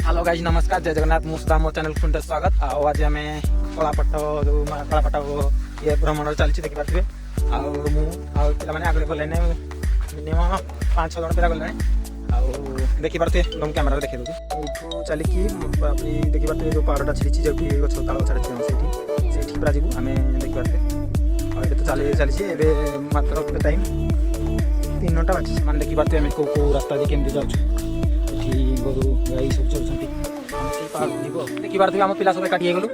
Hello guys नमस्कार जय जगन्नाथ मुस्ता मो चैनल पुनः स्वागत आज आम कलापट जो कलापट ये भ्रमण चलती देखिपे आने आगे गले मिनिमम 5-6 जन पिला गले देखिपे तुम कैमेरा देखी दूँ चलिकी देखिपे जो पहाड़ा छिड़ी जो गच ताल छाड़ी से पूरा जीव आम देखिपे तो चली मात्र टाइम 3 घंटा बाजी से देखिपे आम कौ रास्ता केमती जाऊँ गोरु गाई सब चलती देखिपे आम पिला सब एकाठी गलु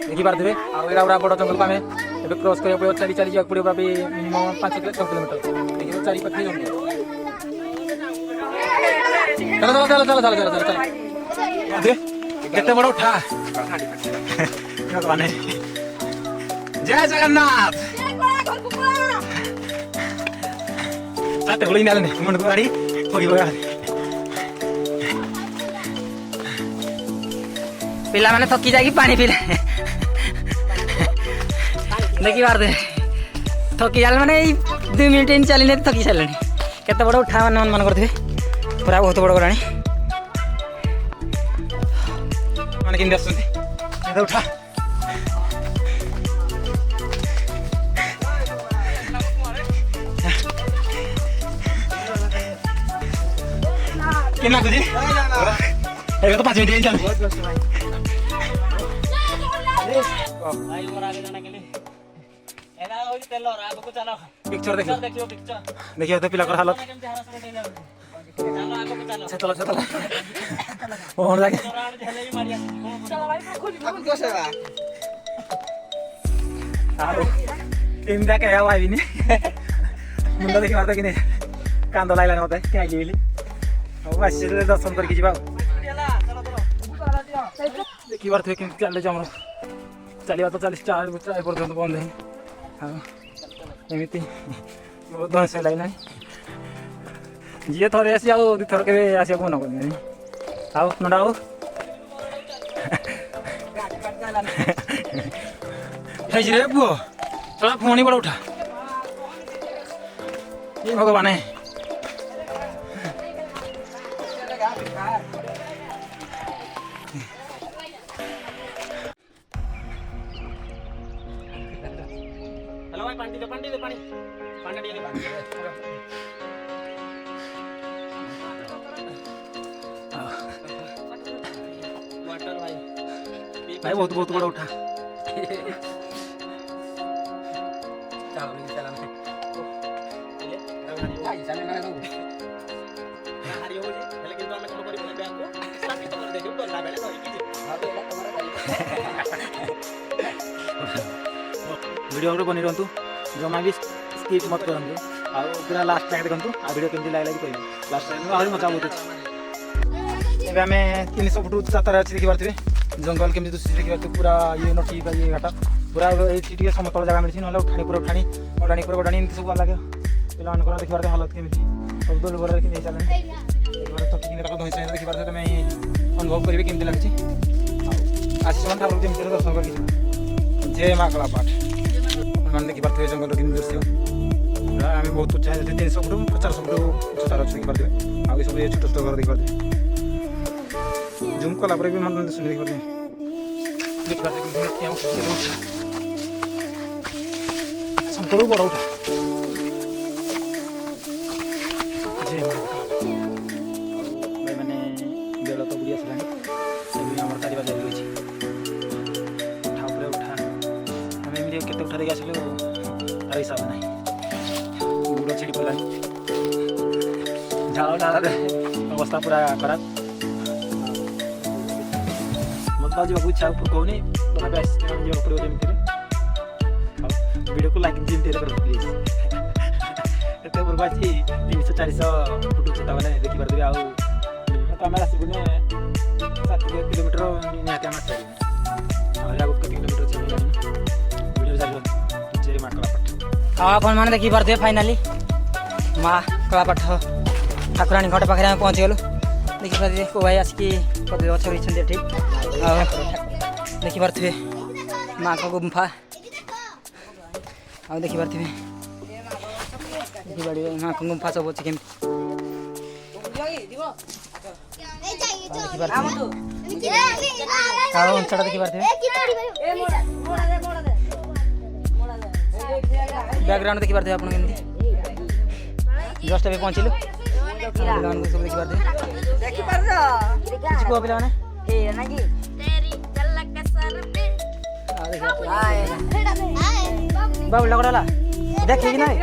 देखिपे आड़ा बड़ जंगल को आम क्रॉस करा चली चली जाक पड़ो मिनिमम 5-6 किलोमीटर देखिए चारि पाखे जंगल चलो चलो चलो चलो चलो चलो चलो केते बड़ उठा भगवान जय जगन्नाथ साथ होली नाल ने मन गाड़ी होई गाड़ी पिला मैंने थकी जाएगी पानी पीले देखी बार थकी जाल मैंने 2 मिनट इन चली थकी सारे केते बड़ उठा मन मन करते पूरा बहुत बड़ गलानी माने किन आसुंती उठा किना कुछ ए तो 5 मिनट चल पिक्चर देखिए तो पिला हालत चलो चलो मुंडा देखी बात कि कांद लागलानी मत क्या दर्शन करके जा देखी बार चल चलवा तो 4 पर्यटन बंद है हाँ एमती बहुत धस लगे जी थे आसी थर के आसा मन कर आओ नंदा आओ रे पुओ चला पुणी बड़ा उठा ये भगवान है पानी दे पानी पानी वाटर भाई बहुत बहुत बड़ा उठा वीडियो बनी रहतु जमा भी स्किप मत करूँ पूरा लास्ट टाइम देखूँ आ वीडियो केमती लगे कह लास्ट टाइम आहरी मजा बहुत अच्छे आम 300 फुट जातार अच्छे देखिपे जंगल केमती देखिए पूरा ये नटी ये घाट पूरा ये समतल जगह मिली ना उठाणी पूरा उठाणी अडाणी पूरा गडाणी एमती सब लगे पे देखिए हालत केमी सब दोल बर कि चलें देखिए तुम अनुभव करेंगे केमती लगे आशीष ठाकुर जमी दर्शन कर जय माँ कलापाठ मैंने देखिपे जंगल कि दृश्य पूरा आम बहुत उच्चा 300 फुट 50 फुट उच्चतार अच्छे देखिपे आगे सब छोट छोट घर देखिपे जूम कला भी मन देखिपे सबको बड़ा उठा भाई मैंने बेल तो बुढ़ी आसला आम 4 बजे रही उठा उठा उठा आम एमती के उठा देखिए आसलु तार हिसाब ना गुड़ छिड़ी पड़ा झाड़ डाल अवस्था पूरा खराब मत जावाक इच्छा कहूनी तथापि जावाक पड़ो जमी वीडियो को लाइक जमी कर प्लीज एत पूर्व आज 300-400 फुट उच्चता मैंने देखिपे आम आसबुने 7 किलोमीटर निहती आम आगे कत किलोमीटर वीडियो चल जय माँ कलापाठ हाँ अपन मैंने देखिपे फाइनाली माँ कलापाठ ठाकुराणी घाट पाखे आम पहुँची गलु देखिपे को भाई आसिकी गछ रही देखिपे माँ को गुंफा आ देखिपे माँ को गुंफा सब अच्छे केमती କାଳ ଅଂଶଟା ଦେଖିପାରୁଥିବେ ବ୍ୟାକଗ୍ରାଉଣ୍ଡ ଦେଖିପାରୁଥିବେ ଆପଣ କେମିତି ଜଷ୍ଟ ଏବେ ପହଞ୍ଚିଲୁ ପିଲାମାନଙ୍କୁ ସବୁ ଦେଖିପାରୁଥିବେ କିଛି କୁହ ପିଲାମାନେ ବାବୁଲା ଗଲା ଦେଖିକି ନାଇଁ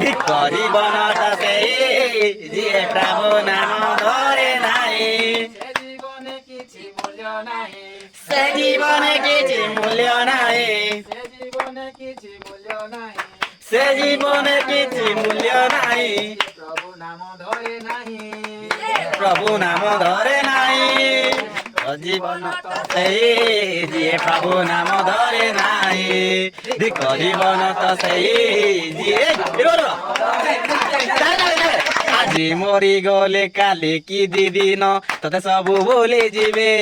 ভিক্ষরি বনত যিয়ে প্রভু নাম ধরে নাই সে জীবনে কিছু মূল্য নাই সে জীবনে কিছু মূল্য নাই প্রভু নাম ধরে নাই জীবন সেই যিয়ে প্রভু নাম ধরে নাই জীবন তো সেই যিয়ে আজি মরি গলে কালি কি দিদিন তোতে সবু ভুলি ଯିବେ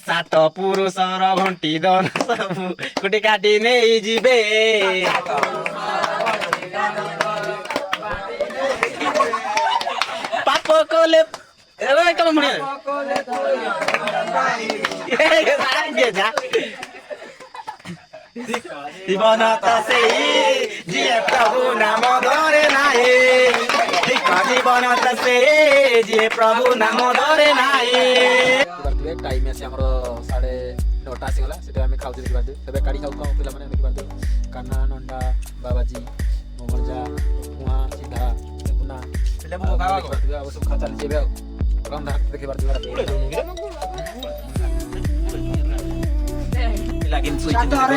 সাত পুরুষর ঘଣ୍ଟି দন ସବୁ କୁଟି କାଟି ନେଇ ଯିବେ পাপ কলে জীবন তো সেই যিয়ে প্রভু নাম ধরে নাই জীবন তো সেই যিয়ে প্রভু নাম ধরে নাই টাইম আছে আমার 9:30 আসিগলা সেটা আমি খাওছি দেখিপারতে তবে কাড়ি খাও খাও পিলা মানে দেখিপারতে কান্না নন্ডা বাবাজি মঙ্গলজা কুয়া সিধা পুনা পিলা মো খাওয়া ଆଉ ସବୁ ଖାତା ଯିବେ ଆଉ କମ ଧାର ଦେଖିପାରତେ ପିଲା କିନ୍ତୁ ଶୋଇଛନ୍ତି କଣ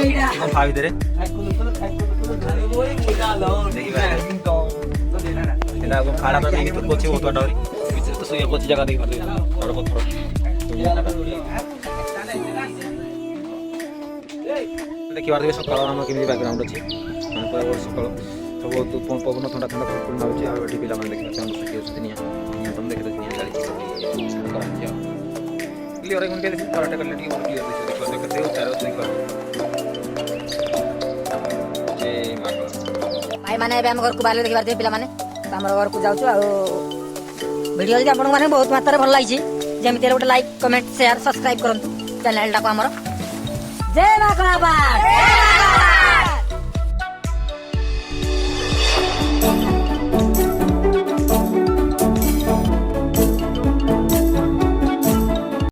ଖାଇ ଭିତରେ ପିଲା ଖାଡ଼ା ତ ନେଇକି ତ କୋଚି ବହୁତ ବାଟ ଆହୁରି ତ ଶୋଇବା କୋଚି ଜାଗା ଦେଖିପାରତେ ବଡ଼ ପଥର ଦେଖିପାରୁଥିବେ ସକାଳ ଆମର କେମିତି ବ୍ୟାକଗ୍ରାଉଣ୍ଡ ଅଛି ମାନେ ପୁରା ବଡ଼ ସକାଳ ସବୁ ପବନ ଥଣ୍ଡା ଥଣ୍ଡା ଫୁଲ ମାରୁଛି ଆଉ ଏଠି ପିଲାମାନେ ଦେଖିପାରୁଛନ୍ତି ଆମର ସେଠି ଅଛନ୍ତି ନିଆଁ ତମେ ଦେଖିଲେ ନିଆଁ ଚାଲିଛି କରାଯାଇଛି ଆଉ କ୍ଲିଅର ଏମିତି ଦେଖି ଖରାଟା କଲେ ଟିକେ ଭଲ କ୍ଲିଅର ଦେଖିପାରୁଥିବେ କେତେ ଉଚ୍ଚାର ଅଛି ଦେଖିପାରୁଥିବେ ଭାଇମାନେ ଏବେ ଆମ ଘରକୁ ବାହାରିଲେ ଦେଖିପାରୁଥିବେ ପିଲାମାନେ ଆମର ଘରକୁ ଯାଉଛୁ ଆଉ ଭିଡ଼ିଓ ଯଦି ଆପଣଙ୍କୁ ମାନେ ବହୁତ ମାତ୍ରାରେ ଭଲ ଲାଗିଛି ଯେମିତି ହେଲେ ଗୋଟେ ଲାଇକ୍ କମେଣ୍ଟ ସେୟାର ସବସ୍କ୍ରାଇବ୍ କରନ୍ତୁ ଚ୍ୟାନେଲଟାକୁ ଆମର ଜୟ ମା କଳାପାହାଡ଼।